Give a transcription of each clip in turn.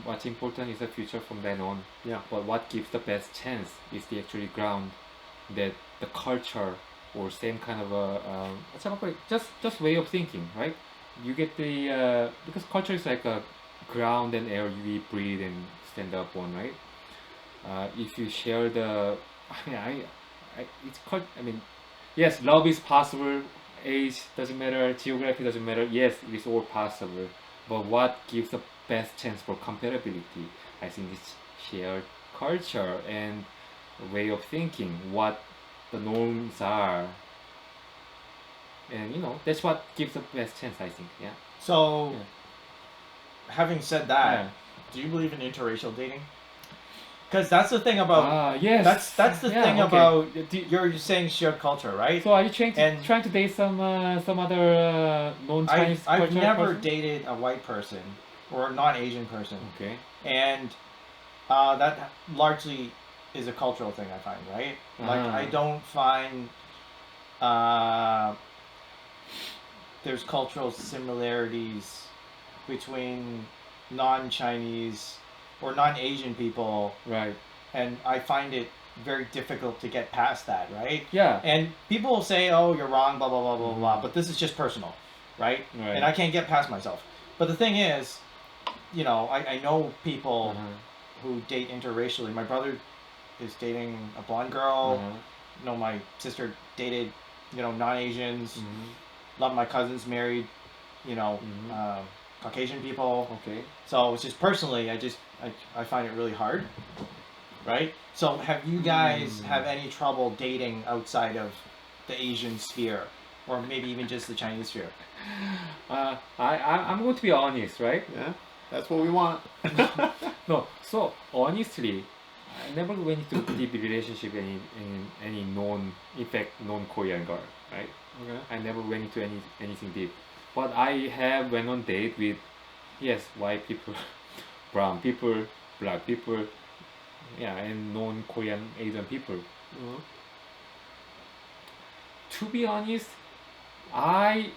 what's important is the future from then on. Yeah. But what gives the best chance is the actually ground that the culture or same kind of just way of thinking, right? You get the because culture is like a ground and air we breathe and stand up on, right? If you share the, I mean, it's called. I mean, yes, love is possible. Age doesn't matter. Geography doesn't matter. Yes, it is all possible. But what gives the best chance for compatibility? I think it's shared culture and way of thinking. What the norms are, and that's what gives the best chance. I think. Yeah. So, Yeah. having said that, Yeah. do you believe in interracial dating? Because that's the thing about Yes. that's the Yeah, thing okay. about you're saying shared culture, right? So are you trying to And- trying to date some other non-Chinese I've cultural never person? dated a white person or a non-Asian person, Okay. and that largely is a cultural thing. I find, right? Like I don't find there's cultural similarities between non-Chinese or non-Asian people, Right. and I find it very difficult to get past that, right? Yeah. And people will say, "Oh, you're wrong," blah blah blah blah Mhm. blah. But this is just personal, right? Right. And I can't get past myself. But the thing is, I know people who date interracially. My brother is dating a blonde girl. My sister dated, non-Asians. A lot of my cousins married, Caucasian people. Okay. So it's just personally, I find it really hard, right? So have you guys have any trouble dating outside of the Asian sphere, or maybe even just the Chinese sphere? I'm going to be honest, right? Yeah, that's what we want. No, so honestly, I never went into deep relationship any non-Korean girl, right? Okay. I never went into anything deep, but I have went on date with, yes, white people, brown people, black people, yeah, and non-Korean Asian people. To be honest, I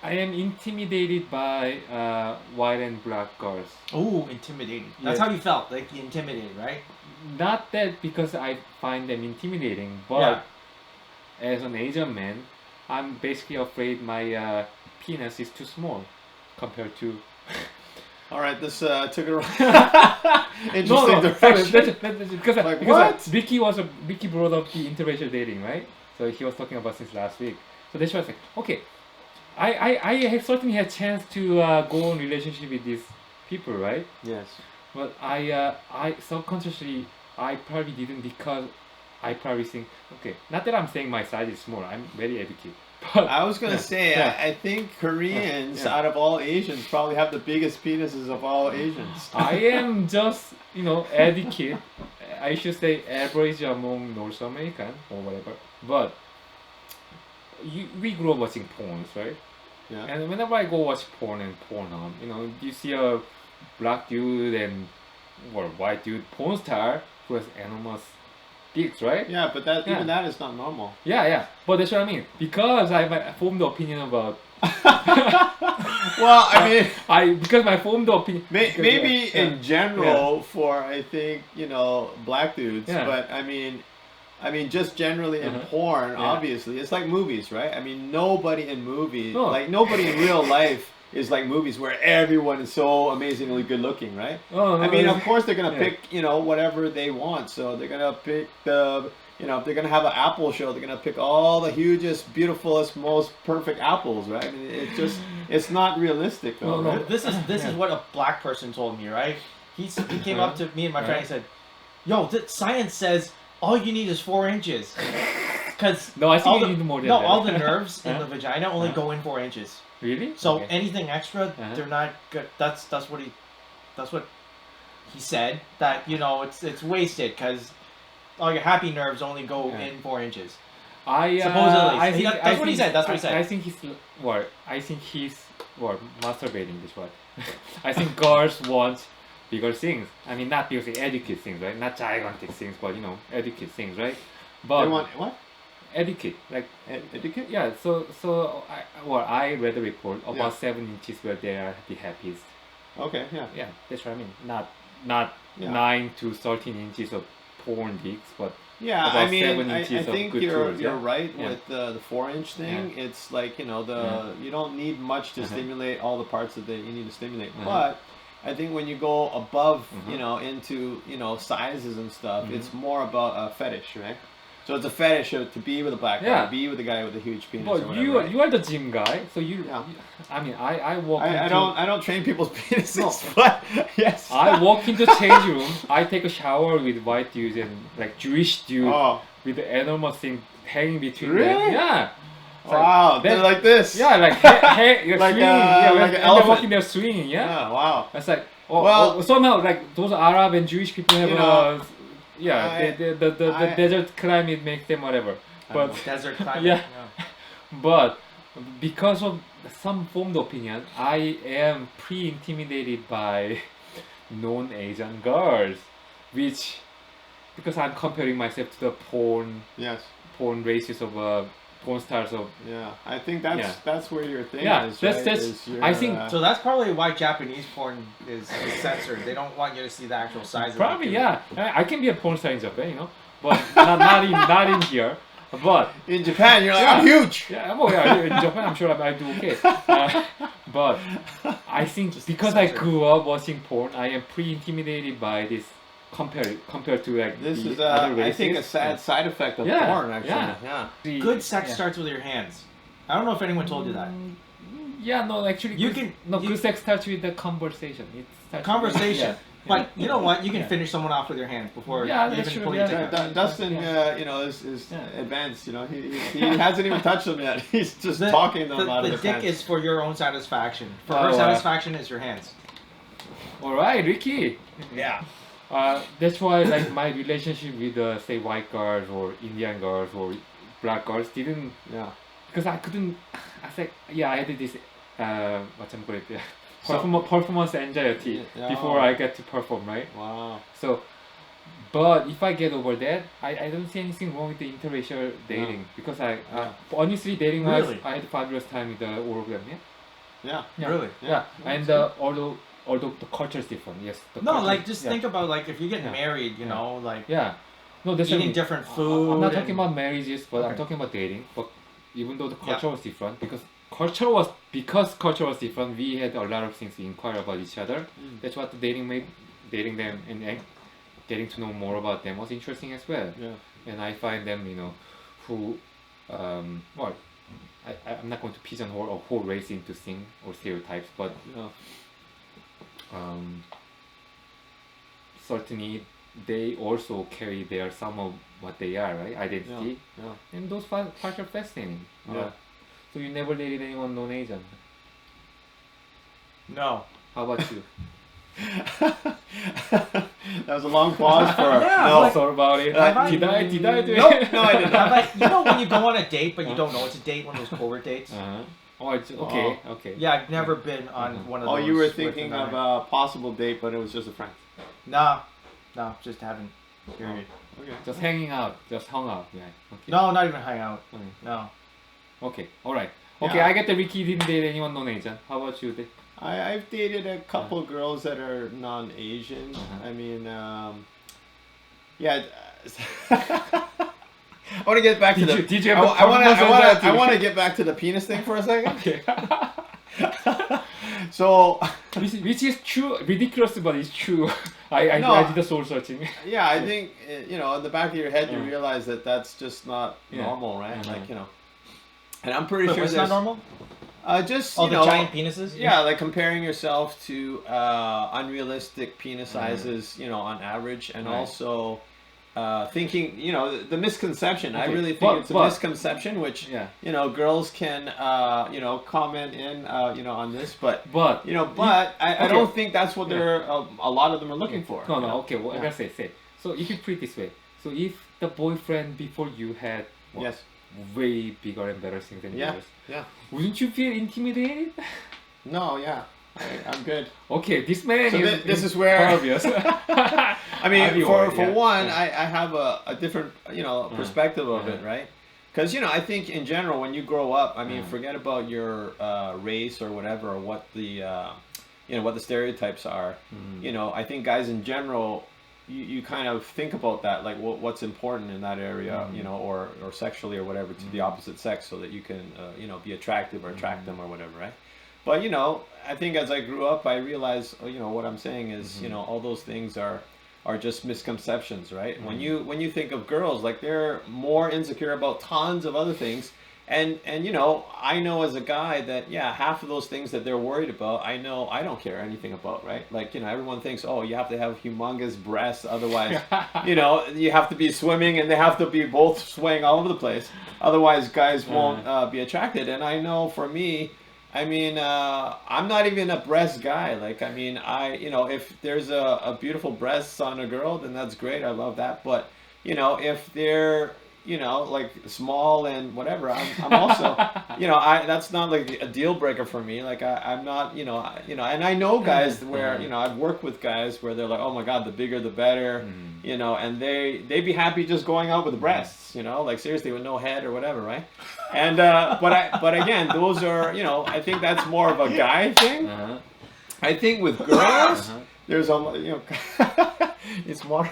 am intimidated by white and black girls. Oh, intimidating. That's Yeah. how you felt, like you intimidated, right? Not that because I find them intimidating, but Yeah. as an Asian man, I'm basically afraid my penis is too small compared to. All right, this took it around. No, Interesting direction. that's because Like, because what? Vicky brought up the interracial dating, right? So he was talking about since last week. So that's why I was like, okay, I have certainly had chance to go on relationship with these people, right? Yes. But I subconsciously I probably didn't because I probably think, okay, not that I'm saying my size is small. I'm very educated. But I was gonna yeah, say, yeah. I think Koreans, Yeah. out of all Asians, probably have the biggest penises of all Asians. I am just educated. I should say average among North American or whatever. But we grew up watching porns, right? Yeah. And whenever I go watch porn and Pornhub, you see a black dude and or white dude porn star who has enormous dicks, right? Yeah, but that Yeah. even that is not normal. Yeah. But that's what I mean. Because I formed the opinion about. Well, I mean, because my formed the opinion. because, maybe yeah, in general for I think black dudes, Yeah. but I mean just generally in porn, Yeah. obviously it's like movies, right? I mean nobody in movies, No. like nobody in real life is like movies where everyone is so amazingly good looking, right? Oh, no, I mean, no, of course they're gonna yeah. pick whatever they want, so they're gonna pick the. If they're gonna have an apple show, they're gonna pick all the hugest, beautifulest, most perfect apples, right? I mean, it's not realistic though, No. right? This is Yeah. what a black person told me, right? He came up to me and my friend and said, "Yo, science says all you need is 4 inches." Because No, I think you need more than that. all the nerves in Huh? the vagina only Huh? go in 4 inches. Really? So Okay. anything extra, they're not good. That's what he said. That it's wasted because all your happy nerves only go Yeah. in 4 inches. I Supposedly. I think, That's what he said. That's what he said. I think he's masturbating this one. I think girls want bigger things. I mean, not bigger things, adequate things, right? Not gigantic things, but adequate things, right? But They want what? adequate, like Etiquette? yeah. So I read a report about Yeah. 7 inches where they are the happiest. Okay, yeah. Yeah, that's what I mean. Not Yeah. 9 to 13 inches of porn dicks, but Yeah, about I mean, 7 I inches of think good you're tools, you're yeah? right Yeah. with the 4-inch thing. It's like, you know, you don't need much to Uh-huh. stimulate all the parts that you need to stimulate. Uh-huh. But I think when you go above, Uh-huh. you know, into, you know, sizes and stuff, Mhm. it's more about a fetish, right? So it's a fetish to be with a black guy, Yeah. to be with a guy with a huge penis But or whatever. Right? you are the gym guy, so Yeah. I mean, I walk I into don't train people's penises, but yes. I walk into change room. I take a shower with white dudes and like Jewish dude Oh, with the enormous thing hanging between Really? them. Yeah. It's like, wow, that- they're like this. Yeah, like you're Like, swinging. Yeah, like and an they're elephant. walking there swinging. Yeah. Yeah, wow. It's like Well- somehow like those Arab and Jewish people have You know, the I- desert climate makes them whatever. But Desert climate. Yeah. but because of some formed opinion, I am pre-intimidated by non-Asian girls, which because I'm comparing myself to the Yes. porn races of porn stars of Yeah, I think Yeah. that's where your thing Yeah, is. that's- Right? that's- Is your, I think- So that's probably why Japanese porn is censored. They don't want you to see the actual size of probably the yeah. I can be a porn star in Japan, you know, but not in here. But in Japan, you're like, Yeah. I'm huge. yeah, well, yeah, in Japan, I'm sure I do okay. But I think because I censored. grew up watching porn, I am pre-intimidated by this compared to like This the is, other I races. think, a sad side effect of Yeah, porn. Actually, yeah. yeah. Good sex Yeah. starts with your hands. I don't know if anyone told you that. Yeah, no, actually, You good sex starts with the conversation. It starts Conversation. Yeah. But you know what? You can Yeah. finish someone off with your hands before Yeah, you that's even true, pull yeah. your dick out. Dustin, Yeah. you know, is Yeah. advanced. You know, he hasn't even touched them yet. He's just The, talking them out the of the dick is for your own satisfaction. For Oh, her satisfaction is your hands. All right, Ricky. Yeah. That's why like my relationship with say white girls or Indian girls or black girls didn't Yeah. because I couldn't. I said yeah, I had this what's call it So- performance anxiety Yeah. before I get to perform, right? Wow. So, but if I get over that, I don't see anything wrong with the interracial dating because honestly dating wise, Really? I had a fabulous time with all of them. Yeah. Yeah. Yeah. Really? Yeah, and although the culture is different, yes. The No, culture- like just yeah. think about like if you get Yeah. married, you Yeah. know, like Yeah. No, that's what I eating mean. different food. I'm not and- talking about marriages, but I'm Okay. talking about dating. But even though the Yeah. culture was different, because culture was different, we had a lot of things to inquire about each other. Mm. That's what the dating them and getting to know more about them was interesting as well. Yeah. And I find them, you know, who, well, I'm not going to pigeonhole a whole race into thing or stereotypes, but Yeah. certainly they also carry their some of what they are, right? Identity. Yeah. And those parts are fascinating. Yeah. So you never dated anyone non-Asian. No. How about you? That was a long pause for Yeah, no. like- Thought about it. Have I- Did I do Nope, it? no, I did Have not. I- you know when you go on a date but you don't know it's a date, one of those covert dates? Uh-huh. Oh, okay, okay. Yeah, I've never been on Mhm. one of Oh, those. you were with thinking of another- a possible date, but it was just a friend. No, just haven't. Period. Okay. Just hanging out, just hung out. Yeah. Okay. No, not even hang out. Okay. No. Okay. All right. Okay, Yeah. I get the Ricky didn't date anyone non-Asian. How about you? I've dated a couple girls that are non-Asian. Uh-huh. I mean, yeah. I want to get back to the. Did you have I want performance to. I want to get back to the penis thing for a second. Okay. So, which is true, ridiculous, but it's true. I No. did the soul searching. yeah, I think you know, in the back of your head, you Yeah. realize that that's just not Yeah. normal, right? Uh-huh. Like, you know, and I'm pretty Wait, sure it's there's not normal? just Oh, you the know, giant penises? yeah, like comparing yourself to unrealistic penis Mm-hmm. sizes, you know, on average, and Right. also thinking, you know, the misconception. I Okay, really think but- it's a but- misconception, which Yeah. you know, girls can you know, comment in you know, on this, but But you know, but I okay. don't think that's what they're a lot of them are looking for. No, you no. know? Okay, well, I Yeah. gotta say. So if you put it this way, so if the boyfriend before you had Yes. way bigger and better things than Yeah. yours, Yeah. wouldn't you feel intimidated? No. Yeah. I'm good. Okay, this man So is. this is where- obvious. I I'd mean, be for worried, yeah. one, Yeah. I have a different, you know, perspective of it, right? Because, you know, I think in general, when you grow up, I mean, forget about your race or whatever, or what the what the stereotypes are. I think guys in general, you kind of think about that, like what's important in that area, or sexually or whatever to the opposite sex, so that you can be attractive or attract them or whatever, right? But I think as I grew up, I realized what I'm saying is all those things are just misconceptions, right? When you think of girls, like, they're more insecure about tons of other things. And I know as a guy that, half of those things that they're worried about, I know I don't care anything about, right? Like, everyone thinks, oh, you have to have humongous breasts, otherwise, you have to be swimming and they have to be both swaying all over the place. Otherwise, guys won't be attracted. And I know for me, I mean, I'm not even a breast guy. Like, I mean, if there's a beautiful breasts on a girl, then that's great. I love that. But, if they're, like small and whatever, I'm also, that's not like a deal breaker for me. Like, I'm not, and I know guys where, I've worked with guys where they're like, oh my God, the bigger the better, and they'd be happy just going out with breasts, like seriously with no head or whatever, right? And, but again, those are, I think that's more of a guy thing. I think with girls, there's a, it's more.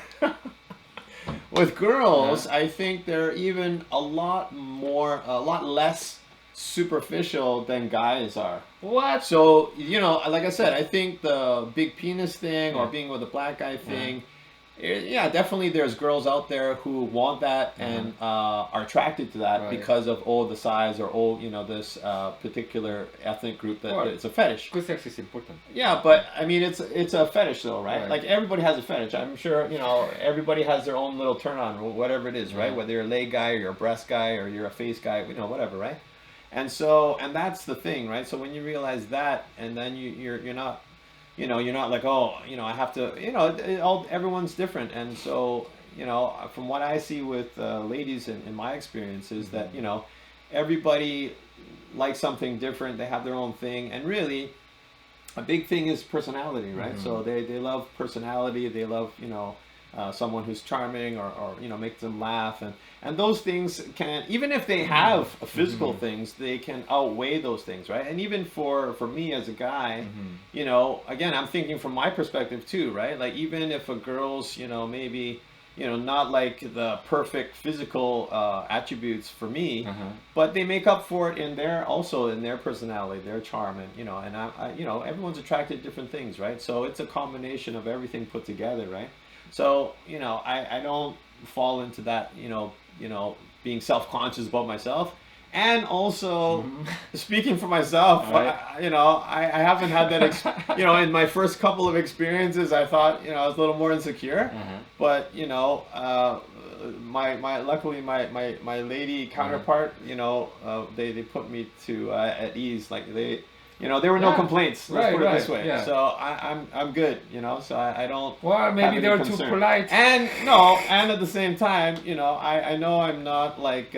With girls, I think they're even a lot less superficial than guys are. What? So, like I said, I think the big penis thing or being with a black guy thing, definitely there's girls out there who want that and are attracted to that because of the size or this particular ethnic group that it's a fetish. Good sex is important. Yeah, but I mean it's a fetish though, right? Like everybody has a fetish. I'm sure everybody has their own little turn on, whatever it is, right? Whether you're a leg guy or you're a breast guy or you're a face guy, whatever, right? And that's the thing, right? So when you realize that, and then you're not. You're not like, I have to, everyone's different. And so, from what I see with ladies in my experience is that, everybody likes something different. They have their own thing. And really, a big thing is personality, right? So they love personality. They love, someone who's charming or makes them laugh. And those things can, even if they have physical things, they can outweigh those things, right? And even for me as a guy, again, I'm thinking from my perspective too, right? Like, even if a girl's, maybe, not like the perfect physical attributes for me, but they make up for it in their personality, their charm, and, and I everyone's attracted to different things, right? So it's a combination of everything put together, right? So, I don't fall into that, being self-conscious about myself. And also, speaking for myself, I haven't had that, in my first couple of experiences, I thought, I was a little more insecure. But, luckily my lady counterpart, they put me to at ease. Like, there were no complaints. Let's put it this way. Yeah. So I'm good. So I don't. Well, maybe they were too polite. And and at the same time, I know I'm not like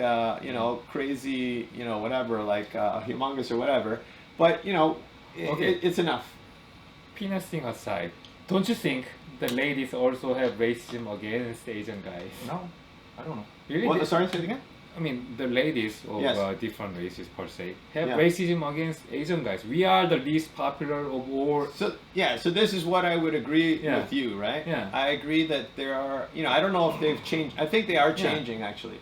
crazy, whatever, like humongous or whatever. But it's enough. Penis thing aside, don't you think the ladies also have racism against Asian guys? No, I don't know. Really? Sorry, say it again. I mean, the ladies of different races per se have racism against Asian guys. We are the least popular of all. So this is what I would agree with you, right? Yeah. I agree that there are, I don't know if they've changed. I think they are changing actually,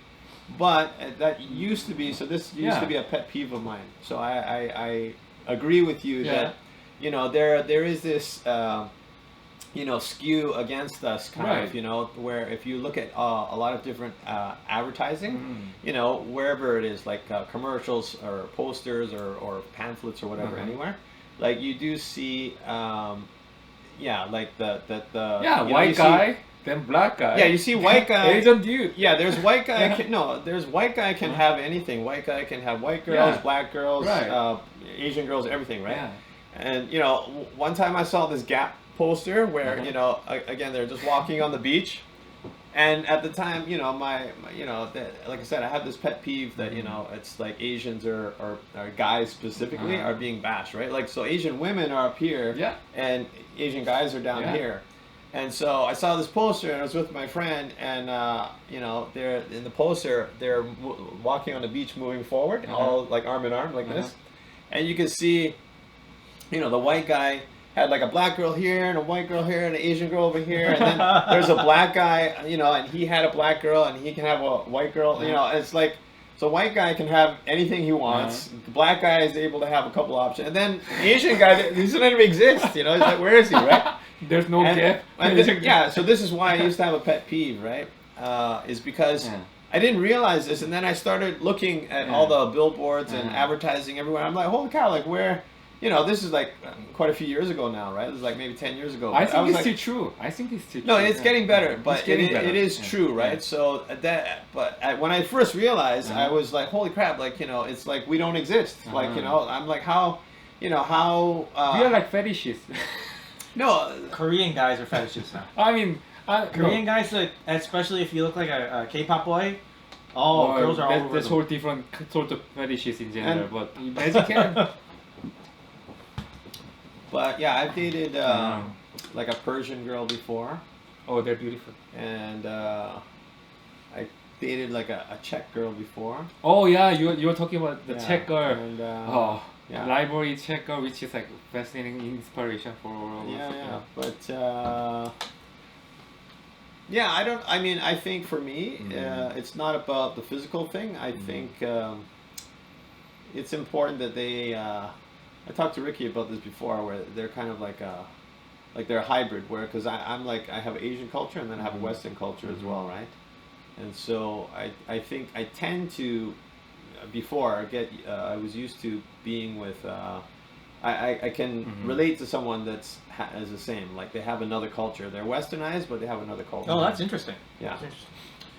but that used to be. So this used to be a pet peeve of mine. So I agree with you that there is this. Skew against us kind of, where if you look at a lot of different advertising, wherever it is, like commercials or posters or pamphlets or whatever, anywhere, like you do see, like white guy, then black guy. Yeah, you see white guy. Asian dude. Yeah, there's white guy. There's white guy can have anything. White guy can have white girls, black girls, Asian girls, everything, right? Yeah. And one time I saw this Gap poster where again they're just walking on the beach, and at the time like I said, I have this pet peeve that it's like Asians or guys specifically are being bashed, right? Like, so Asian women are up here and Asian guys are down here. And so I saw this poster and I was with my friend, and they're in the poster, they're walking on the beach moving forward, all like arm in arm like this, and you can see the white guy had like a black girl here and a white girl here and an Asian girl over here, and then there's a black guy, you know, and he had a black girl and he can have a white girl, you know. It's like, so white guy can have anything he wants. The black guy is able to have a couple options, and then the Asian guy, he doesn't even exist. You know, he's like, where is he, right? There's no gap. Yeah, so this is why I used to have a pet peeve, right? Is because I didn't realize this, and then I started looking at all the billboards and advertising everywhere. I'm like, holy cow, like where, you know, this is like quite a few years ago now, right? It was like maybe 10 years ago. I think it's like, still true. I think it's still true. No, it's getting better, but it is Yeah. true, right? Yeah. So when I first realized, I was like, holy crap, like, you know, it's like we don't exist. Like, you know, I'm like, how, you know, how... we are like fetishes. No. Korean guys are fetishes now. I mean... Korean guys, especially if you look like a K-pop boy, girls are all over that's them. whole different sort of fetishes in general, but imagine can. But yeah, I've dated like a Persian girl before, Oh, they're beautiful. and I dated like a Czech girl before. Oh yeah, you were talking about the Yeah, Czech girl. and, Oh, yeah. library Czech girl, which is like fascinating inspiration for all of us. Yeah, but yeah, I mean, I think for me, it's not about the physical thing. I think it's important that they. I talked to Ricky about this before, where they're kind of like they're a hybrid, where because I'm like I have Asian culture and then I have Western culture as well, right? And so I think I tend to before I was used to being with. I can relate to someone that's is the same. Like they have another culture. They're Westernized, but they have another culture. Oh, that's interesting. Yeah. That's interesting.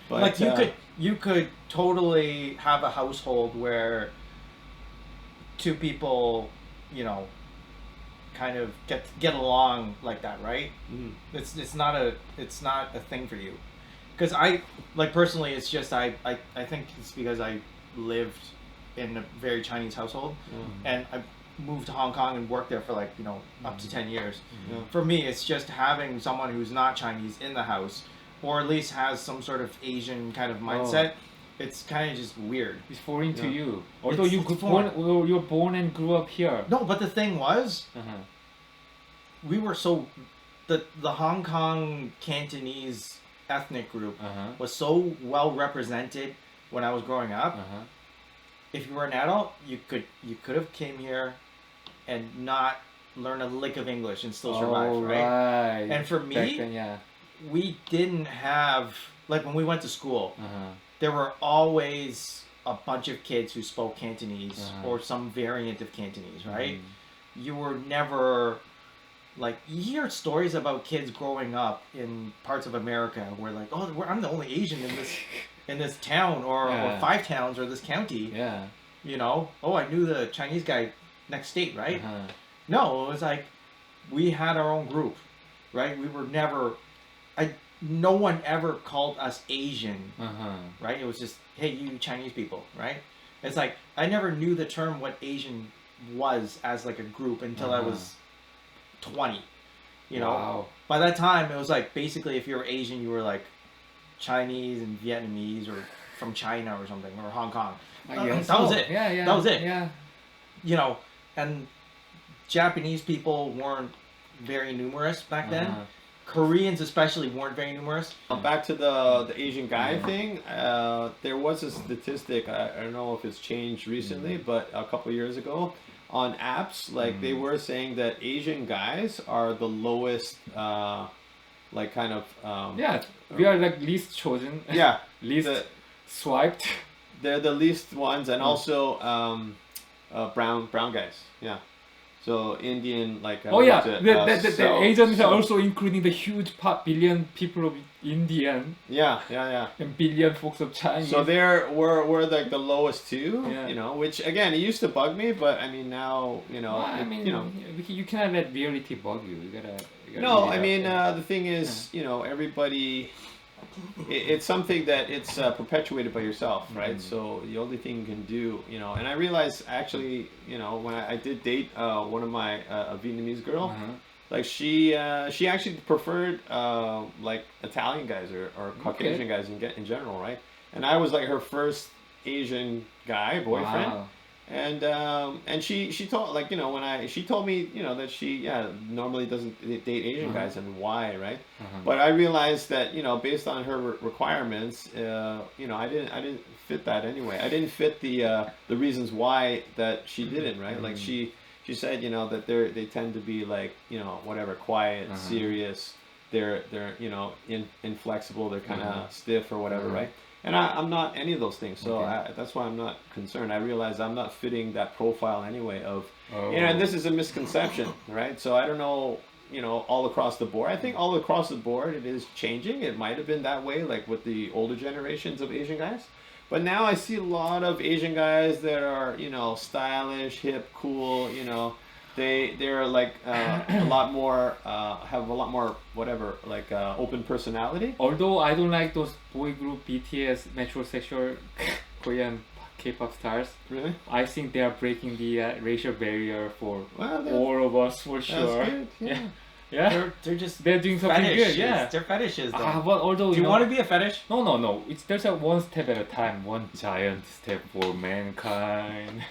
But, Like you could totally have a household where two people, you know, kind of get along like that, right? It's not a thing for you, because I like personally, it's just I think it's because I lived in a very Chinese household, and I moved to Hong Kong and worked there for like, you know, up to 10 years. For me, it's just having someone who's not Chinese in the house, or at least has some sort of Asian kind of mindset. It's kind of just weird. It's foreign to you. Although It's you were born and grew up here. No, but the thing was, we were so the Hong Kong Cantonese ethnic group was so well represented when I was growing up. If you were an adult, you could have came here and not learn a lick of English and still survive, right? And for me, back then, we didn't have, like when we went to school, there were always a bunch of kids who spoke Cantonese or some variant of Cantonese, right? You were never, like, you hear stories about kids growing up in parts of America where like, oh, I'm the only Asian in this town or 5 towns or this county. Yeah. You know, oh, I knew the Chinese guy next state, right? No, it was like we had our own group, right? We were never, no one ever called us Asian, right? It was just, hey, you Chinese people, right? It's like I never knew the term what Asian was as like a group until I was 20. You know, Wow. By that time it was like basically if you were Asian, you were like Chinese and Vietnamese or from China or something, or Hong Kong. That was it. Yeah. That was it. Yeah. You know, and Japanese people weren't very numerous back then. Koreans especially weren't very numerous. Back to the Asian guy thing, there was a statistic, I don't know if it's changed recently, but a couple years ago, on apps, like they were saying that Asian guys are the lowest, like kind of... we are like least chosen. Yeah. least swiped. They're the least ones, and also brown guys, yeah. So Indian, like the Asians are also including the huge billion people of Indian. Yeah. And billion folks of Chinese. So we're like the lowest too, you know. Which again, it used to bug me, but I mean now, you know, you cannot let reality bug you. You gotta no, I mean the thing is, you know, everybody. It's something that it's perpetuated by yourself, right? So the only thing you can do, you know, and I realized actually, you know, when I did date one of my a Vietnamese girl, like she actually preferred like Italian guys or Caucasian guys in general, right? And I was like her first Asian guy boyfriend. Wow. and she told, like, when she told me, that she normally doesn't date Asian guys, and why, right? But I realized that, based on her requirements, I didn't fit that anyway. I didn't fit the reasons why that she didn't, right? Like she said, that they tend to be like, whatever, quiet, serious. They're inflexible. They're kind of stiff or whatever, right? And I'm not any of those things, so that's why I'm not concerned. I realize I'm not fitting that profile anyway of, and this is a misconception, right? So I don't know, all across the board. I think all across the board it is changing. It might have been that way, like with the older generations of Asian guys. But now I see a lot of Asian guys that are, stylish, hip, cool, they're like a lot more have a lot more whatever, like open personality. Although I don't like those boy group BTS metrosexual Korean K-pop stars, Really? I think they are breaking the racial barrier for Well, all of us for sure. That's good. Yeah. Yeah. They're just They're doing something fetishes. good. Yeah. They're fetishes though. But although Do you want to be a fetish? No. There's a one step at a time, one giant step for mankind.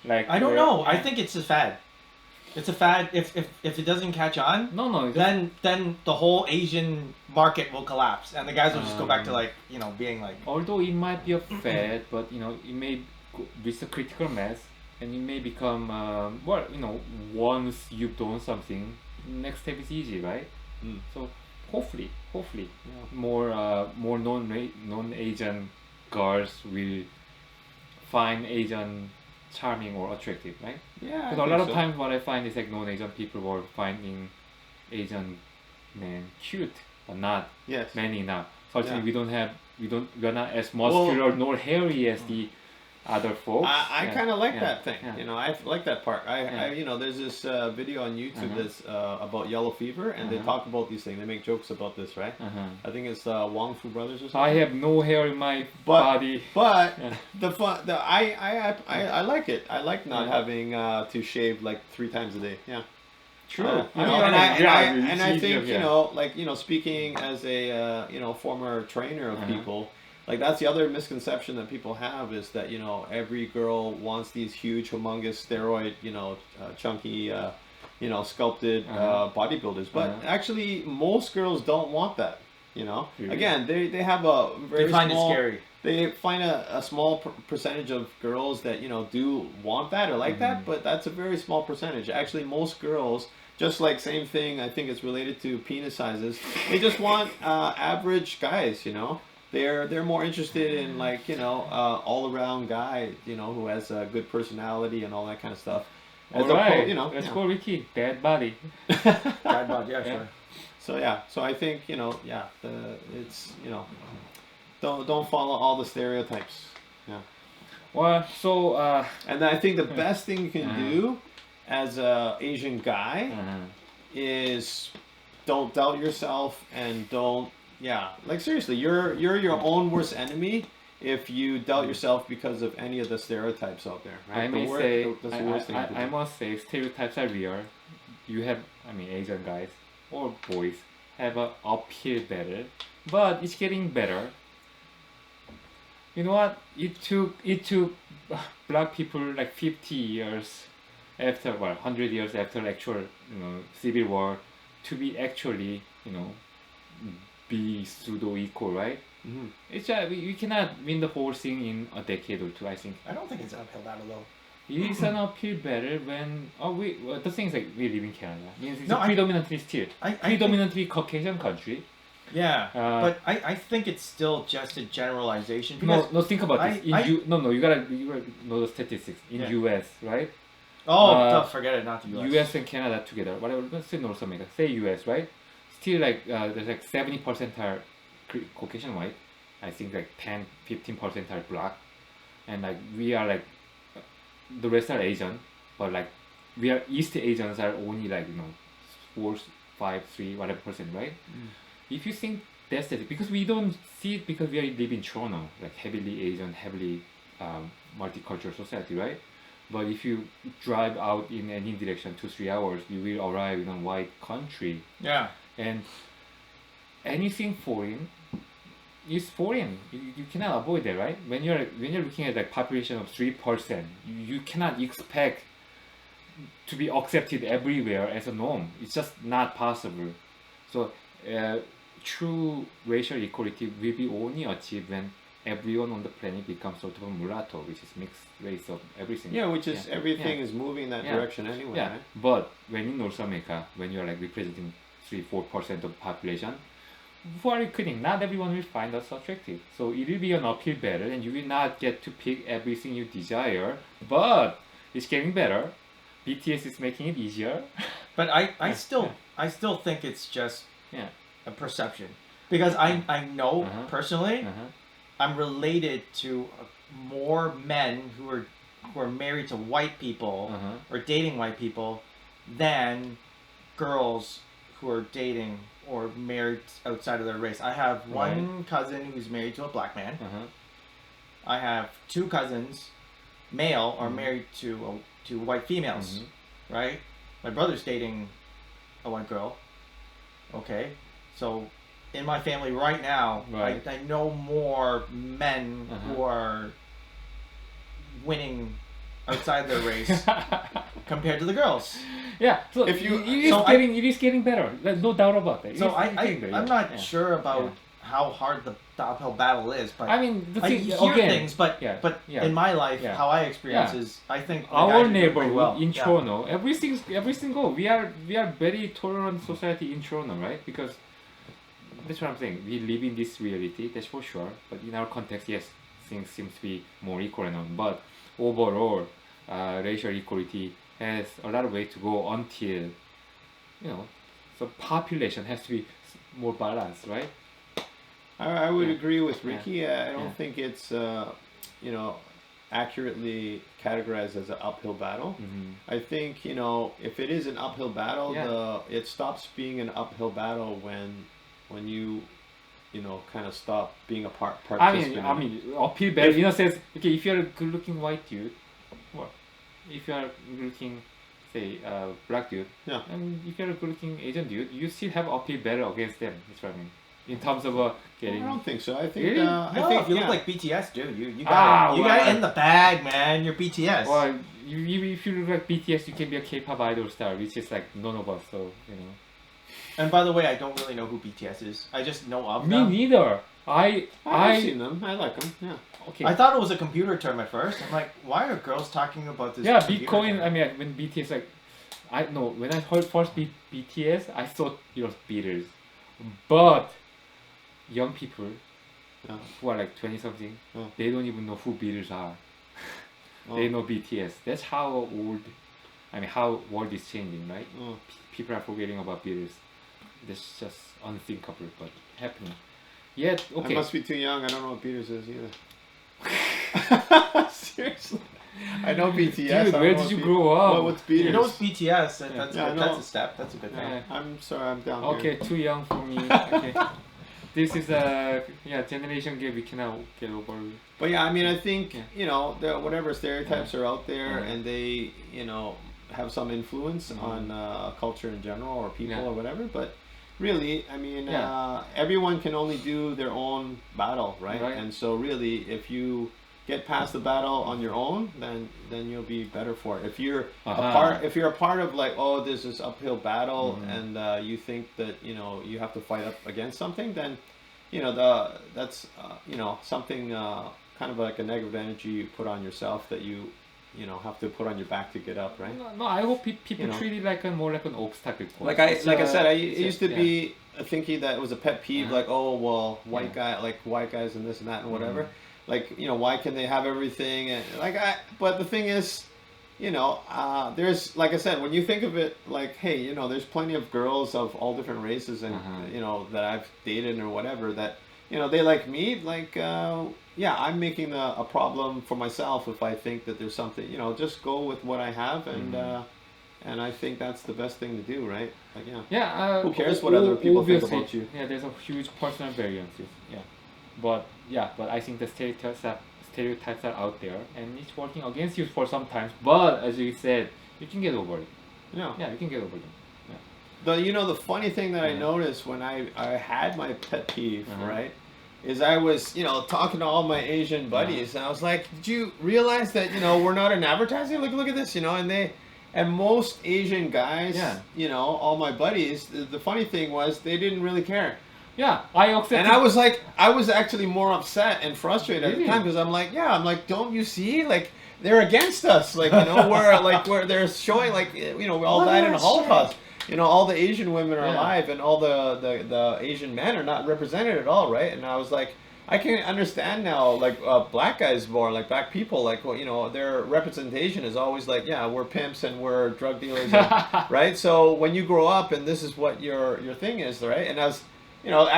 Like I don't know. I think it's a fad. It's a fad. If it doesn't catch on, No. then the whole Asian market will collapse, and the guys will just go back to like being like. Although it might be a fad, but it may reach a critical mass, and it may become once you've done something, next step is easy, right? So hopefully, more non-Asian girls will find Asian charming or attractive, right? Yeah. Because a lot of times what I find is like non-Asian people were finding Asian men cute, but not Yes. many enough. So Yeah. we're not as muscular nor hairy as the other folks. I kind of like Yeah. that thing. Yeah. I like that part. Yeah. There's this video on YouTube that's about yellow fever, and they Uh-huh. talk about these things. They make jokes about this, right? I think it's Wong Fu Brothers or something. I have no hair in my But- body. But Yeah. I like it. I like not Yeah. having to shave like 3 times a day. Yeah. True. And I think speaking as a former trainer of people, like that's the other misconception that people have is that every girl wants these huge, humongous steroid, chunky, sculpted bodybuilders, but actually most girls don't want that. Really? Again, they have a very They find small, it scary. They find a small percentage of girls that do want that or like that, but that's a very small percentage. Actually, most girls, just like same thing, I think it's related to penis sizes. They just want average guys. They're more interested in like all around guy who has a good personality and all that kind of stuff. All right. Let's go, Ricky. Bad body. Bad bod, yeah, sure. So I think it's don't follow all the stereotypes. Yeah. Well, so And I think the best thing you can do as a Asian guy is don't doubt yourself and don't like seriously, you're your own worst enemy if you doubt yourself because of any of the stereotypes out there. Right? I may say, that's the worst thing to do. I must say, stereotypes are real. You have, Asian guys or boys have a uphill battle, but it's getting better. You know what? It took black people like 50 years after, 100 years after actual, civil war to be actually, be pseudo equal, right? Mhm. It's we cannot win the whole thing in a decade or two. I think I don't think it's an uphill battle though. it is an uphill battle when the thing is like we live in Canada. Means it's No, a predominantly still I think- predominantly Caucasian country. Yeah, Uh, but I think it's still just a generalization because No, think about this. You gotta know the statistics in Yeah. U.S. right? forget it, not the US. U.S. and Canada together. Whatever. Let's say North America. Say U.S. right? Still like there's like 70% are Caucasian white. I think like 10-15% are black, and like we are like the rest are Asian, but like we are East Asians are only like 4, 5, 3 whatever percent, right? If you think that's it, because we don't see it because we live in Toronto, like heavily Asian, heavily multicultural society, right? But if you drive out in any direction 2-3 hours, you will arrive in a white country, Yeah. and anything foreign is foreign. You cannot avoid that, right? When you're looking at like population of 3%, you cannot expect to be accepted everywhere as a norm. It's just not possible. So true racial equality will be only achieved when everyone on the planet becomes sort of a mulatto, which is mixed race of everything. Yeah, which is everything Yeah. is moving in that Yeah. direction anyway, Yeah, right? but when in North America, when you're like representing 3-4% of the population, who are you kidding? Not everyone will find us attractive. So it will be an uphill battle, and you will not get to pick everything you desire. But it's getting better. BTS is making it easier. But I Yeah, still think it's just Yeah. a perception because I know Uh-huh. personally Uh-huh. I'm related to more men who are married to white people Uh-huh. or dating white people than girls who are dating or married outside of their race. I have one cousin who's married to a black man. Uh-huh. I have two cousins, male, are Mhm. married to white females, right? My brother's dating a white girl. Okay, so in my family right now, Right. I know more men who are winning outside their race compared to the girls. Yeah. So If you- it is getting better. There's no doubt about that. It So is getting better, I'm yeah. not Yeah. sure about Yeah. how hard the uphill battle is, but I mean, the I thing hear again. things, but yeah, but yeah. in my life, Yeah. how I experience Yeah. is I think the guys Our are doing pretty neighborhood well. in Yeah. Toronto, everything go. We are very tolerant society in Toronto, right? Because that's what I'm saying. We live in this reality, that's for sure. But in our context, yes, things seems to be more equal and all. But overall, racial equality has a lot of way to go until, so population has to be more balanced, right? I would Yeah. agree with Yeah. Ricky. I don't Yeah. think it's accurately categorized as an uphill battle. Mm-hmm. I think if it is an uphill battle, Yeah. it stops being an uphill battle when you kind of stop being a participant. I mean, uphill battle in a sense. Okay, if you're a good-looking white dude, or if you're looking, say, black dude, Yeah. and if you're a good-looking Asian dude, you still have uphill battle against them. That's what I mean. In terms of I getting. don't think so. I think Really? I No, think if you yeah. look like BTS, dude, you Ah, got it. You got it in the bag, man. You're BTS. Well, if you look like BTS, you can be a K-pop idol star, which is like none of us. So And by the way, I don't really know who BTS is. I just know of Me them. neither. I've seen them. I like them. Yeah. Okay. I thought it was a computer term at first. I'm like, why are girls talking about this? Yeah, computer Bitcoin. term? I mean, when BTS when I heard first BTS, I thought it was Beatles, but young people Yeah. who are like 20 something, Yeah. they don't even know who Beatles are. They Oh. know BTS. That's how old. I mean, how world is changing, right? Oh. People are forgetting about Beatles. That's just unthinkable, but happening. Yet, okay. I must be too young. I don't know what Peters is either. Seriously. I know BTS. Dude, I don't where know did you what grow up? What's Peters? You know it's BTS. Yeah. That's Yeah, I good. That's know. a step. That's a good thing. Yeah. I'm sorry, I'm down Okay, here. too young for me. Okay. This is a generation gap we cannot get over. But yeah, I mean, I think Yeah. whatever stereotypes are out there, Yeah. and they have some influence on culture in general or people Yeah. or whatever. But really, I mean, Yeah. everyone can only do their own battle, right? Right. And so really, if you get past the battle on your own, then you'll be better for it. If you're if you're a part of like, oh, there's this uphill battle, and you think that you have to fight up against something, then that's something kind of like a negative energy you put on yourself that you have to put on your back to get up, right? No, I hope people You know. treat it like more like an obstacle course. Like I said, I It's used to yeah. be thinking that it was a pet peeve, Uh-huh. like, oh well, white guys and this and that and whatever. Like why can they have everything? And but the thing is, there's, like I said, when you think of it, like, hey, there's plenty of girls of all different races and that I've dated or whatever that they like me. Like, I'm making a problem for myself if I think that there's something. Just go with what I have and I think that's the best thing to do, right? Like, yeah. Yeah. Who cares what other people think obviously, about you? Yeah, there's a huge personal variances. Yeah, but I think the stereotypes are out there, and it's working against you for some times. But as you said, you can get over it. Yeah. Yeah, you can get over it. The funny thing that I Yeah. noticed when I had my pet peeve, Uh-huh. right, is I was, talking to all my Asian buddies, and I was like, "Did you realize that, we're not in advertising? Look at this, and most Asian guys, Yeah. all my buddies, the funny thing was they didn't really care." Yeah, I accept. And I was like, I was actually more upset and frustrated at the Really? time because I'm like, don't you see, like, they're against us, like, where they're showing, like, we all died in the Holocaust. All the Asian women are alive, and all the Asian men are not represented at all, right? And I was like, I can understand now, like, black guys more, like black people, like, their representation is always like, yeah, we're pimps and we're drug dealers, and, right? So when you grow up and this is what your thing is, right? And I was,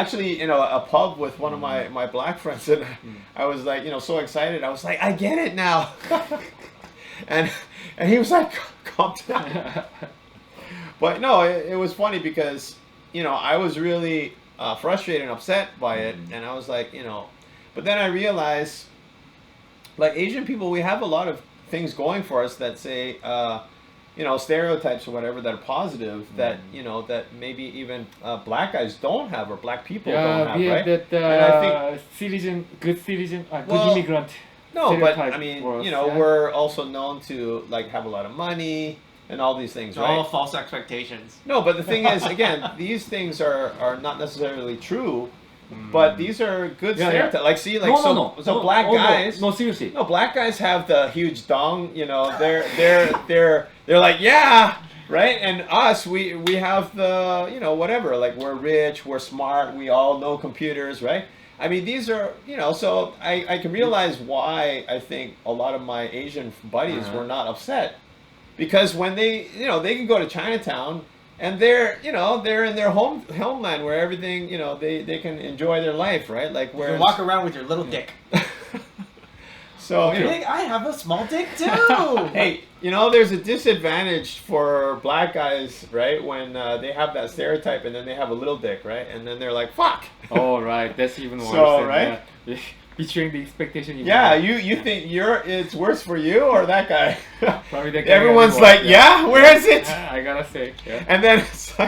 actually in a pub with one of my black friends, and I was like, so excited. I was like, I get it now, and he was like, calm down. But no, it was funny because, I was really frustrated and upset by it, and I was like, but then I realized, like, Asian people, we have a lot of things going for us that say, stereotypes or whatever that are positive, that, that maybe even black guys don't have, or black people don't have, we have right? that And I think, good citizen, good Well, immigrant. no, but stereotype I mean, for us, yeah. we're also known to, like, have a lot of money and all these things, right? All false expectations. No, but the thing is, again, these things are not necessarily true, but these are good Yeah, stereotypes. yeah. Like, see, like, No. so black guys. No, seriously. No, black guys have the huge dong. They're like, yeah, right. And us, we have the, whatever. Like, we're rich, we're smart, we all know computers, right? I mean, these are, so I can realize why I think a lot of my Asian buddies were not upset, because when they can go to Chinatown. And they're in their homeland where everything, they can enjoy their life, right? Like, You where can walk around with your little dick. So, Big, I have a small dick too. hey, there's a disadvantage for black guys, right? When they have that stereotype and then they have a little dick, right? And then they're like, fuck. Oh, right. That's even worse. So, than, right? Betraying the expectation. Even Yeah, more. you think it's worse for you or that guy? Probably that guy Everyone's got like, reward, yeah, where is it? I gotta say, yeah. And then it's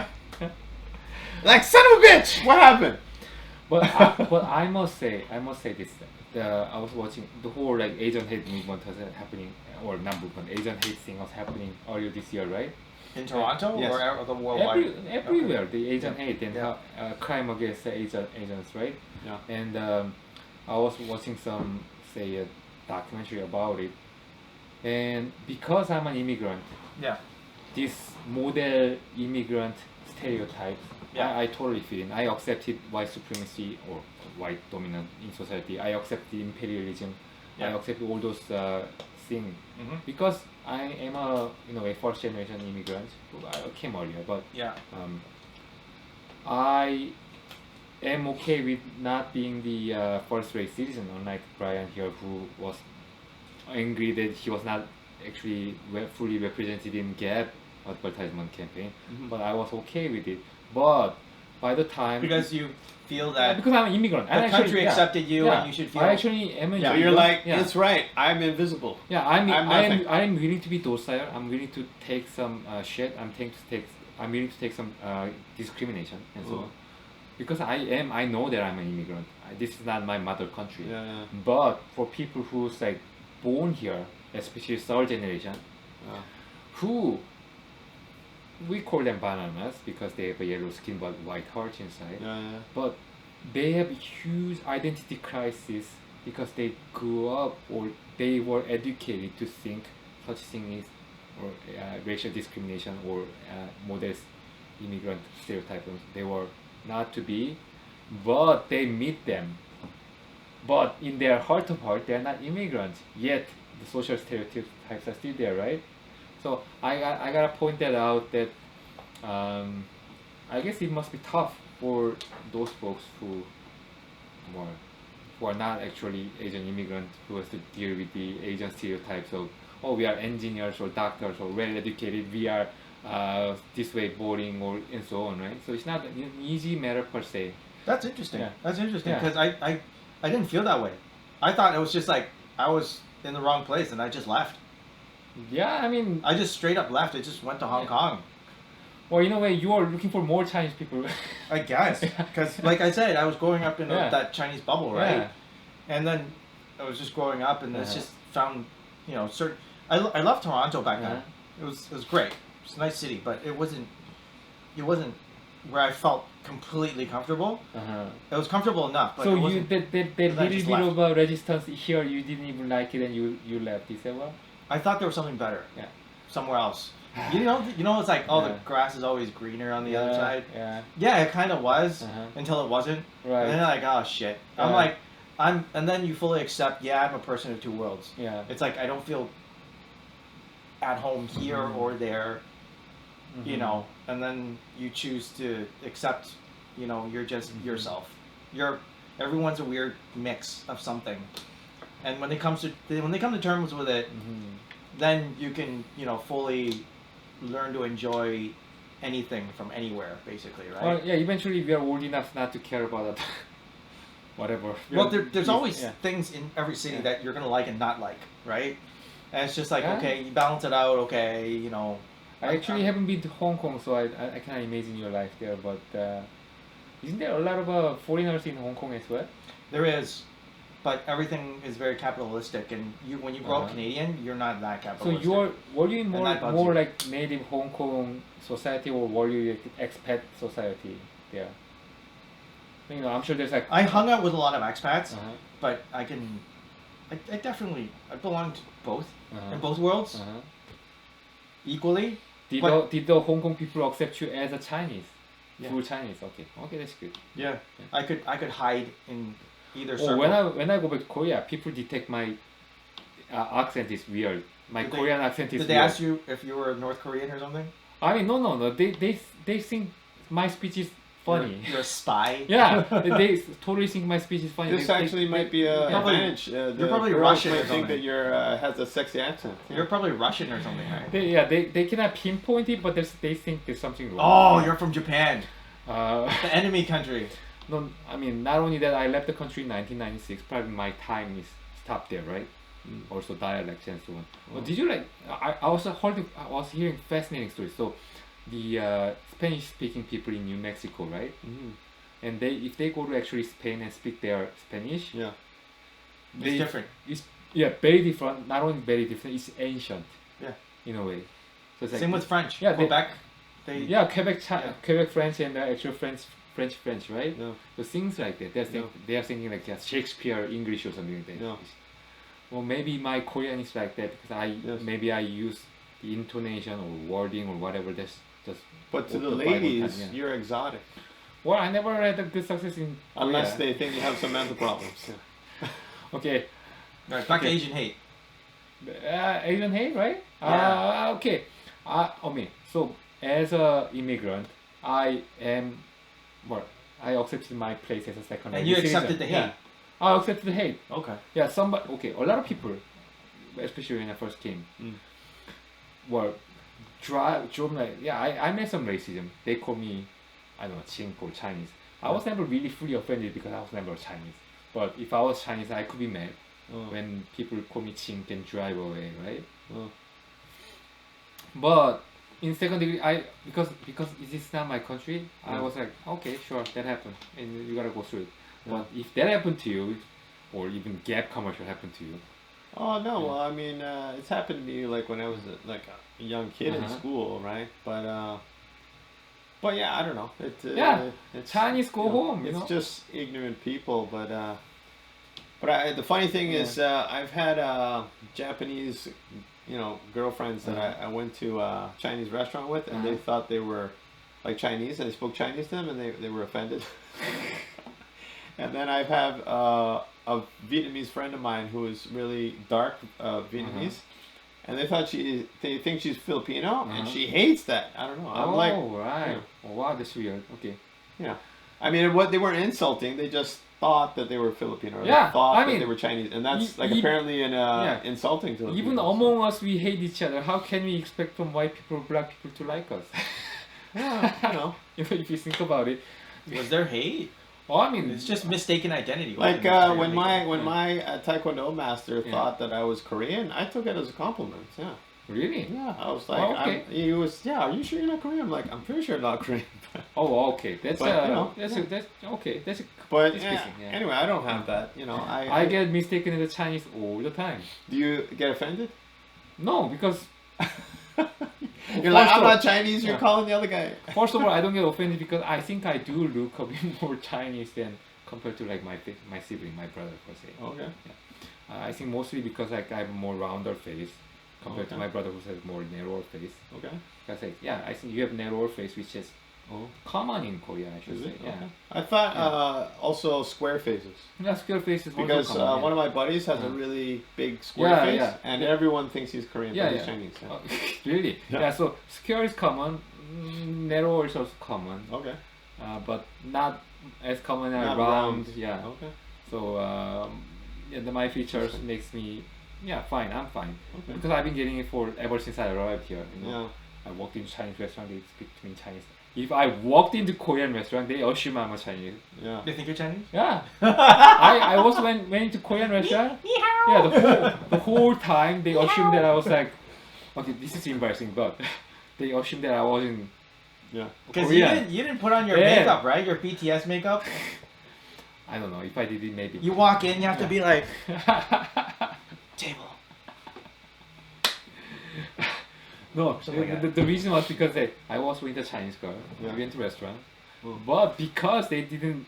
like, son of a bitch, what happened? But I must say this. I was watching the whole, like, Asian hate movement was happening, or not movement, Asian hate thing was happening earlier this year, right? In Toronto Yes. or the worldwide? Everywhere, the Asian hate and Yeah. crime against the Asians, right? Yeah. And I was watching some, say, a documentary about it, and because I'm an immigrant, Yeah. this model immigrant stereotypes, Yeah. I totally fit in. I accepted white supremacy or white dominant in society. I accept imperialism. I Yeah. accept all those things Mm-hmm. because I am a a first generation immigrant. I came earlier, but Yeah. I am okay with not being the first rate citizen, unlike Brian here, who was angry that he was not actually fully represented in Gap advertisement campaign. But I was okay with it. But by the time, Because you feel yeah, that because I'm an immigrant, the and actually, country yeah, accepted you yeah, and you should feel. I actually am a So immigrant. you're like, yeah. it's right, I'm invisible. Yeah, I'm nothing. I'm willing to be docile. I'm willing to take some shit. I'm willing to take some discrimination and so on. Because I know that I'm an immigrant. This is not my mother country. Yeah. But for people who's like born here, especially third generation, who we call them bananas because they have a yellow skin but white heart inside. Yeah. But they have a huge identity crisis because they grew up or they were educated to think such thing is or racial discrimination or modest immigrant stereotypes. They were not to be, but they meet them. But in their heart of heart, they are not immigrants. Yet the social stereotypes are still there, right? So I gotta point that out that I guess it must be tough for those folks who are not actually Asian immigrants who has to deal with the Asian stereotypes of, oh, we are engineers or doctors or well educated, we are this way boring or and so on, right? So it's not an easy matter per se. That's interesting. Yeah. That's interesting Yeah. because I didn't feel that way. I thought it was just like I was in the wrong place and I just left. Yeah, I mean, I just straight up left. I just went to Hong Kong. Well, in a way, you are looking for more Chinese people. I guess because, like I said, I was growing up in Yeah. that Chinese bubble, right? Yeah. And then I was just growing up, and it's Uh-huh. just found, certain. I loved Toronto back then. Uh-huh. It was great. It's a nice city, but it wasn't where I felt completely comfortable. Uh-huh. It was comfortable enough, but So it you wasn't. that then I little just bit left. of resistance here, you didn't even like it, and you left. Is that what? I thought there was something better. Yeah. Somewhere else. You know, it's like, oh, Yeah. the grass is always greener on the other Yeah, side. Yeah. Yeah, it kind of was Uh-huh. until it wasn't. Right. And then like, oh shit. Yeah. And then you fully accept, yeah, I'm a person of two worlds. Yeah. It's like I don't feel at home here Mhm. or there, Mhm. and then you choose to accept, you're just Mhm. yourself. Everyone's a weird mix of something. And when they come to terms with it, Mhm. then you can, fully learn to enjoy anything from anywhere, basically, right? Well, yeah. Eventually, we are old enough not to care about that. Whatever. Well, there's always Yeah. things in every city Yeah. that you're gonna like and not like, right? And it's just like, Yeah. okay, you balance it out, okay, I actually haven't been to Hong Kong, so I cannot imagine your life there. But isn't there a lot of foreigners in Hong Kong as well? There is, but everything is very capitalistic, and when you grow up Uh-huh. Canadian, you're not that So capitalistic. were you in that bugs more you. like native Hong Kong society, or were you like expat society there? I'm sure there's like. I hung out with a lot of expats, Uh-huh. but I belong to both Uh-huh. in both worlds Uh-huh. equally. Did But- did the Hong Kong people accept you as a Chinese? Yeah. Full Chinese. Okay. Okay, that's good. Yeah, I could hide in either Oh, circle. when I go back to Korea, people detect my accent is weird. My Did they- Korean accent is Did they weird. ask you if you were North Korean or something? I mean, no. They think my speech is funny. You're a spy. Yeah, they totally think my speech is funny. This actually might be a Probably- advantage. The probably girls Russian or might think something. that you're has a sexy accent. You're probably Russian or something, right? They cannot pinpoint it, but they think there's something Oh, wrong. you're from Japan, the enemy country. No, I mean, not only that, I left the country in 1996. Probably my time is stopped there, right? Also dialects and so on. But did you I was hearing fascinating stories. So the Spanish-speaking people in New Mexico, right? Mhm. And if they go to actually Spain and speak their Spanish, Yeah. It's different. It's very different. Not only very different, it's ancient. Yeah. In a way. So it's like, Same with French. Yeah, Quebec. yeah, Quebec, Yeah. Quebec French and actual French, right? No. So things like that. They are thinking like Shakespeare English or something like that. No. Well, maybe my Korean is like that because Yes. maybe I use the intonation or wording or whatever. That's just. But to what the Bible ladies, can, yeah. you're exotic. Well, I never had a good success in Unless Korea. they think you have some mental problems. Okay. Right, back to Okay. Asian hate. Asian hate, right? Yeah. Okay. So as a immigrant, I accepted my place as a secondary And you citizen. accepted the hate. Yeah. I accepted the hate. Okay. Yeah, a lot of people, especially when I first came, were drove like, I met some racism. They call me, I don't know, Ching for Chinese. I was never really fully offended because I was never Chinese. But if I was Chinese, I could be mad when people call me Ching and drive away, right? But in second degree, because it is not my country, I was like, okay, sure, that happened, and you gotta go through it. But if that happened to you, or even Gap commercial happened to you, Oh no! Yeah. Well, I mean, it's happened to me like when I was a young kid in Uh-huh. school, right? But yeah, I don't know. It's Chinese go home, It's you know. just ignorant people, but the funny thing is, I've had Japanese, girlfriends that I went to a Chinese restaurant with, and they thought they were like Chinese, and I spoke Chinese to them, and they were offended. And then I have a Vietnamese friend of mine who is really dark Vietnamese, and they think she's Filipino, and she hates that. I don't know. I'm like, right. yeah. Oh, wow, that's weird. Okay. yeah. I mean, they weren't insulting. They just thought that they were Filipino. Or Yeah, they thought I that mean, they were Chinese, and that's e- e- apparently yeah. insulting to them. Even among us, we hate each other. How can we expect from white people or black people to like us? If you think about it. Was there hate? Oh, I mean, It's just mistaken identity. Like wasn't it? when my Taekwondo master thought that I was Korean, I took it as a compliment. Yeah. Really? Yeah, I was like, Oh, okay. he was, yeah, are you sure you're not Korean? I'm like, I'm pretty sure I'm not Korean. Oh, okay. That's But, you know, that's yeah. that's okay. That's But that's yeah, pleasing, yeah. anyway, I don't have that. You know, I get mistaken as a Chinese all the time. Do you get offended? No, because You're like, First I'm of- not Chinese. You're yeah. calling the other guy. first of all, I don't get offended because I think I do look a bit more Chinese than compared to like my sibling, my brother per se. Okay. I think mostly because like I have a more rounder face compared to Okay. my brother who has more narrower face. Okay. Because like, yeah, I think you have narrower face, which is Oh, common in Korea, I should is say. it? Yeah. Okay. I thought Yeah. also square faces. Yeah, square face is Because also common. one of my buddies has a Yeah. really big square Yeah, face, yeah. and Yeah. everyone thinks he's Korean, Yeah, but he's yeah. Chinese. Yeah. Really? Yeah. Yeah. So square is common, narrow is also common, Okay. but not as common as Not round. round. Yeah. Okay. So my features makes me fine. I'm fine Okay. because I've been getting it for ever since I arrived here. You know, Yeah. I walked into Chinese restaurant. They speak to me in Chinese. If I walked into Korean restaurant, they assume I'm a Chinese. Yeah. They think you're Chinese? Yeah. I also went into Korean restaurant. Yeah, the whole time they assumed that I was like, okay, this is embarrassing, but they assumed that I wasn't Yeah. Because you Korean. didn't put on your Yeah. makeup, right? Your BTS makeup. I don't know if I did it maybe. You walk in, you have to be like table. No, Something like the reason was because I was with a Chinese girl. Yeah. We went to restaurant, Mm. but because they didn't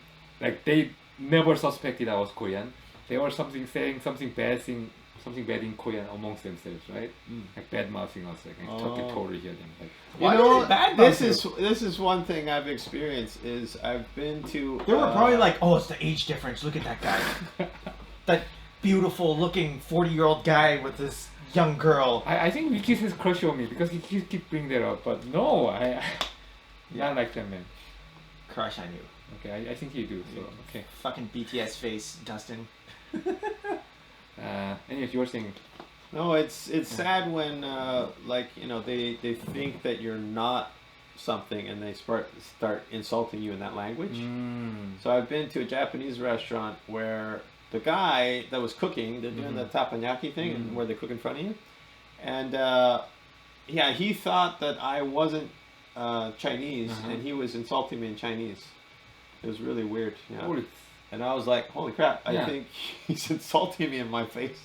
they never suspected I was Korean. They were saying something bad in Korean amongst themselves, right? Mm. Like bad mouthing us, like I Oh. could totally hear them. Like, You Why know, did they badmouth this is one thing I've experienced is I've been to. They were probably like, "Oh, it's the age difference. Look at that guy, that beautiful-looking 40-year-old guy with this young girl." I think Vicky has crush on me because he keep bringing that up, but no, I not like that man. Crush on you, Okay, I think you do. So okay. fucking BTS face, Dustin. Anyways, you were saying. No, it's sad when like you know they think that you're not something and they start insulting you in that language. Mm. So I've been to a Japanese restaurant where the guy that was cooking, they're doing the teppanyaki thing, and where they cook in front of you, and yeah, he thought that I wasn't Chinese, and he was insulting me in Chinese. It was really weird. Yeah. Holy. And I was like, holy crap, I Yeah. think he's insulting me in my face.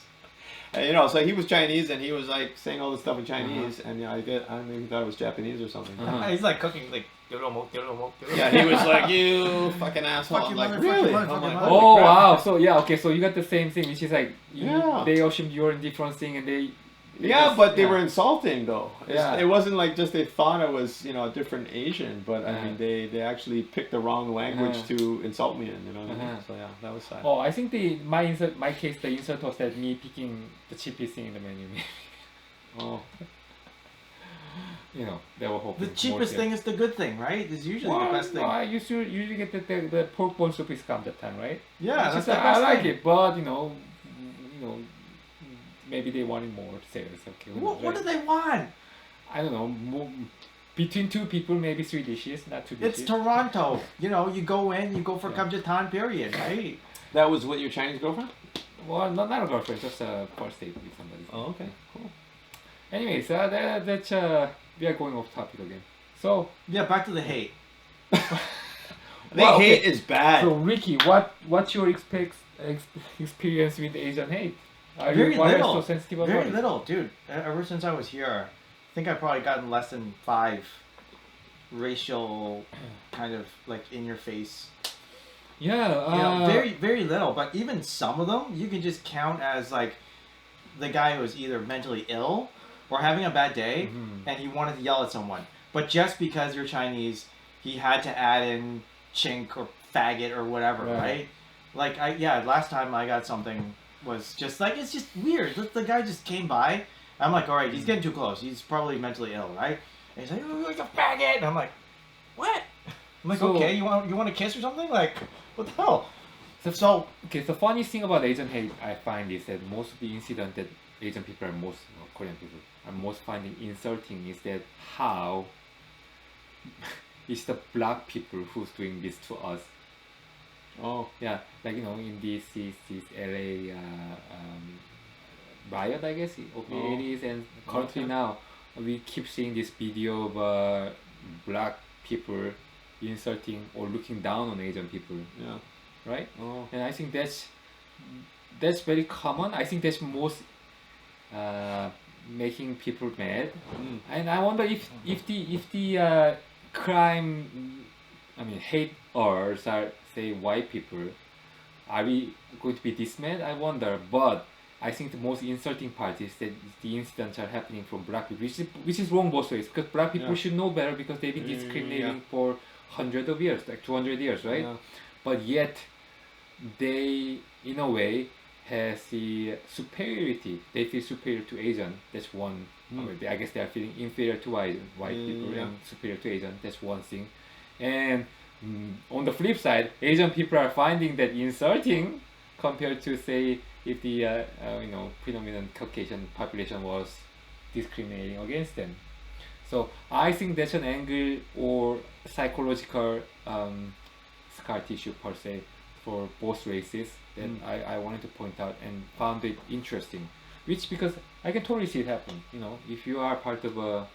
And, you know, so he was Chinese and he was like saying all this stuff in Chinese, and I don't know, he thought it was Japanese or something. He's like cooking like. Yeah, he was like, you fucking asshole. Fuck I'm you, like, motherfucker, really? motherfucker, I'm like, motherfucker. holy Oh crap. wow! So yeah, okay. So you got the same thing, which is like Yeah. they assumed you're in different thing, and they Yeah, just- but they yeah. were insulting though. Yeah. It wasn't like just they thought I was, you know, a different Asian, but I Yeah. mean they actually picked the wrong language Uh-huh. to insult me in, you know what I mean? Uh-huh. So yeah, that was sad. Oh, I think my case the insult was that me picking the cheapest thing in the menu. Oh. You know, they were hoping. The cheapest thing is the good thing, right? It's usually the best thing. I usually get the pork bone soup is come that time, right? Yeah, Which that's is, the I best like thing. it, but you know, maybe they wanted more sales. Okay, who knows, What do right? they want? I don't know. Between two people, maybe 3 dishes, not 2 dishes. It's Toronto. You know, you go in, you go for Yeah. Kamjatan, period, right? That was with your Chinese girlfriend? Well, not a girlfriend, just a first date with somebody. Oh, okay. Cool. Anyways, that's we are going off topic again. So, Yeah, back to the hate. I think Well, okay. hate is bad. so Ricky, what's your experience with Asian hate? Are Very you why are you little. so sensitive about Very it? little, dude. Ever since I was here, I think I've probably gotten less than 5 racial kind of like in your face. Yeah, You know, very, very little. But even some of them, you can just count as like the guy who was either mentally ill or having a bad day, Mhm. and he wanted to yell at someone. But just because you're Chinese, he had to add in chink or faggot or whatever, Right. right? Like last time I got something was just like it's just weird. The guy just came by. I'm like, all right, he's getting too close. He's probably mentally ill, right? And he's like, oh, you're like a faggot. And I'm like, what? I'm like, So- okay, you want to kiss or something? Like, what the hell? So Okay, the funny thing about Asian hate I find is that most of the incident that Asian people are most Korean people are most finding insulting is that how it's the black people who's doing this to us. Oh. Yeah, like you know in this LA riot, I guess, of the Oh. 80s, and currently Okay. now we keep seeing this video of black people insulting or looking down on Asian people, Yeah. right? Oh. And I think that's very common. I think that's most making people mad, Mm. and I wonder if the crime, I mean, haters are say white people, are we going to be this mad? I wonder, but I think the most insulting part is that the incidents are happening from black people, which is wrong both ways, because black people Yeah. should know better because they've been discriminating Yeah. for hundreds of years, like 200 years, right? Yeah. But yet they, in a way, has the superiority. They feel superior to Asian. That's one. I guess they are feeling inferior to white people Yeah. and superior to Asian. That's one thing. And on the flip side, Asian people are finding that insulting compared to say if the predominant Caucasian population was discriminating against them. So I think that's an angle or psychological scar tissue per se for both races that I wanted to point out and found it interesting. Which because I can totally see it happen. If you are part of a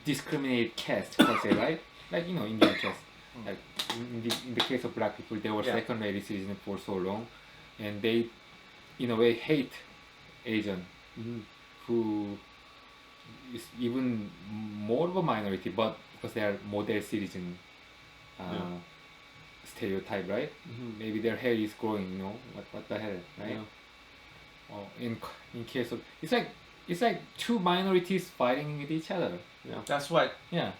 discriminated caste per se, right? Like Indian caste. Like in the case of black people, they were Yeah. secondary citizens for so long, and they, in a way, hate Asian, who is even more of a minority, but because they are model citizen Yeah. stereotype, right? Maybe their hair is growing, what the hell, right? Yeah. In case of it's like two minorities fighting with each other. That's what Yeah,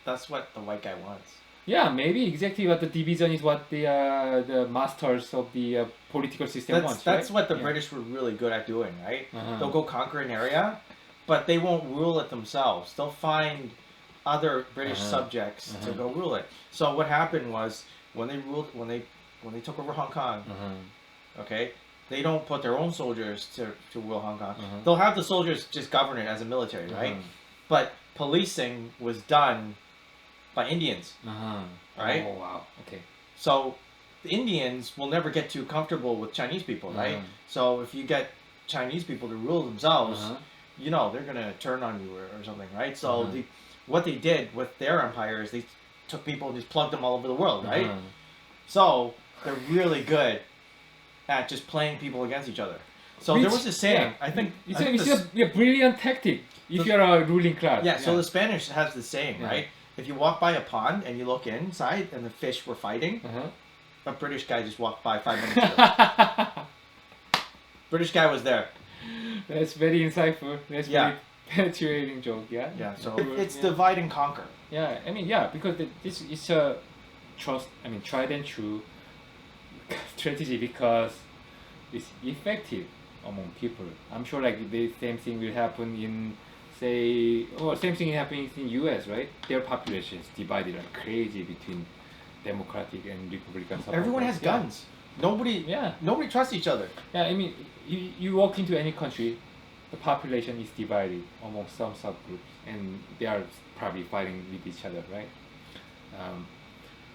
the white guy wants. yeah, maybe exactly what the division is what the masters of the political system wants. That's right? what the Yeah. British were really good at doing, right? Uh-huh. They'll go conquer an area, but they won't rule it themselves. They'll find other British subjects to go rule it. So what happened was when they took over Hong Kong, okay, they don't put their own soldiers to rule Hong Kong. They'll have the soldiers just govern it as a military, right? But policing was done by Indians, right? Oh wow. Okay. So the Indians will never get too comfortable with Chinese people, right? So if you get Chinese people to rule themselves, they're gonna turn on you or something, right? So what they did with their empire is they took people and just plugged them all over the world, right? So they're really good at just playing people against each other. So there was this saying, I think, It's a brilliant tactic if you're a ruling class. yeah, so the Spanish has the saying, Yeah. right? If you walk by a pond and you look inside and the fish were fighting, a British guy just walked by 5 minutes ago. British guy was there. That's very insightful. That's Yeah. very penetrating joke. Yeah. Yeah, so Yeah. it's divide and conquer. Yeah, I mean, yeah, because this is a tried and true strategy because it's effective among people. I'm sure like the same thing will happen in same thing happening in US, right? Their population is divided like crazy between Democratic and Republican supporters. Everyone has Yeah. guns. Nobody Yeah. nobody trusts each other. Yeah, I mean, you walk into any country, the population is divided among some subgroups, and they are probably fighting with each other, right?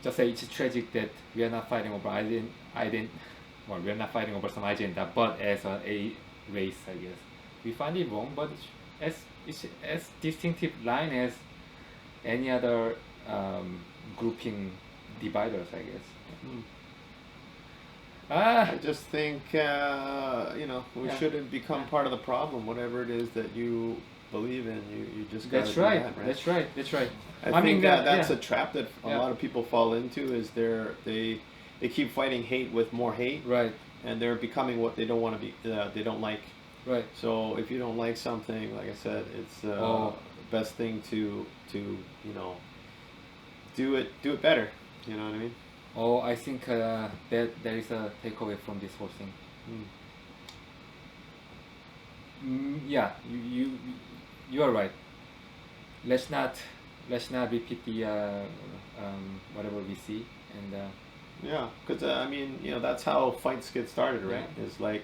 Just say it's tragic that we are not fighting over well, we are not fighting over some agenda, but as a race, I guess. We find it wrong, but it's as distinctive line as any other grouping dividers, I guess. I just think we Yeah. shouldn't become part of the problem. Whatever it is that you believe in, you just gotta That's do right. that, right? That's right. That's right. I think that's yeah. a trap that a Yeah. lot of people fall into. Is they keep fighting hate with more hate, Right. and they're becoming what they don't want to be. They don't like. Right. So if you don't like something, like I said, it's best thing to do it better. You know what I mean? Oh, I think that there is a takeaway from this whole thing. Yeah, you are right. Let's not repeat the whatever we see and Yeah, because I mean, that's how fights get started, right? Yeah. It's like,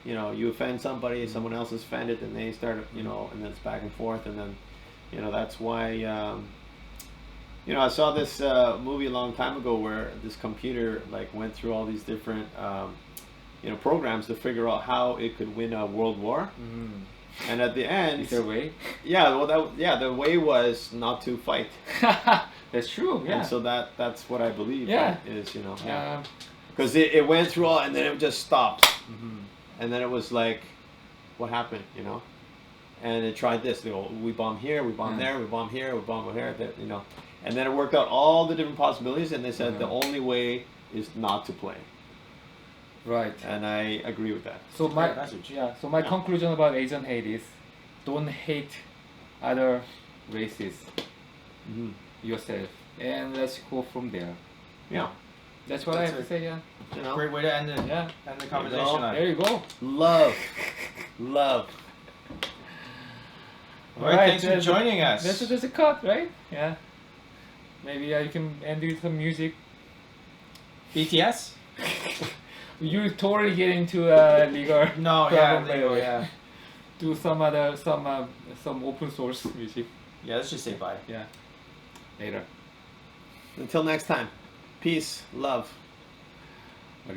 you offend somebody, someone else is offended, and they start, and then it's back and forth, and then, that's why, I saw this movie a long time ago where this computer like went through all these different, programs to figure out how it could win a world war. Mm. And at the end, Is there a way? yeah, well, the way was not to fight. That's true. Yeah. And so that's what I believe. Yeah. Right, is Um, because it went through all, and then it just stopped, mhm. and then it was like, what happened? And it tried this. They go, we bomb here, we bomb there, we bomb here, we bomb here. And then it worked out all the different possibilities, and they said the only way is not to play. Right. And I agree with that. So my Great message. So my conclusion about Asian hate is, don't hate other races Mm-hmm. yourself, and let's go from there. Yeah. That's what I That's have to it. say. Yeah. Great way to end the Yeah. end the conversation on. There you go. Love. All right, thanks for joining us. There's a cut, right? Yeah. Maybe you can end with some music. BTS? You totally get into legal. No, problem yeah, right away. yeah. Do some open source music. Yeah, let's just say bye. Yeah. Later. Until next time. Peace, love.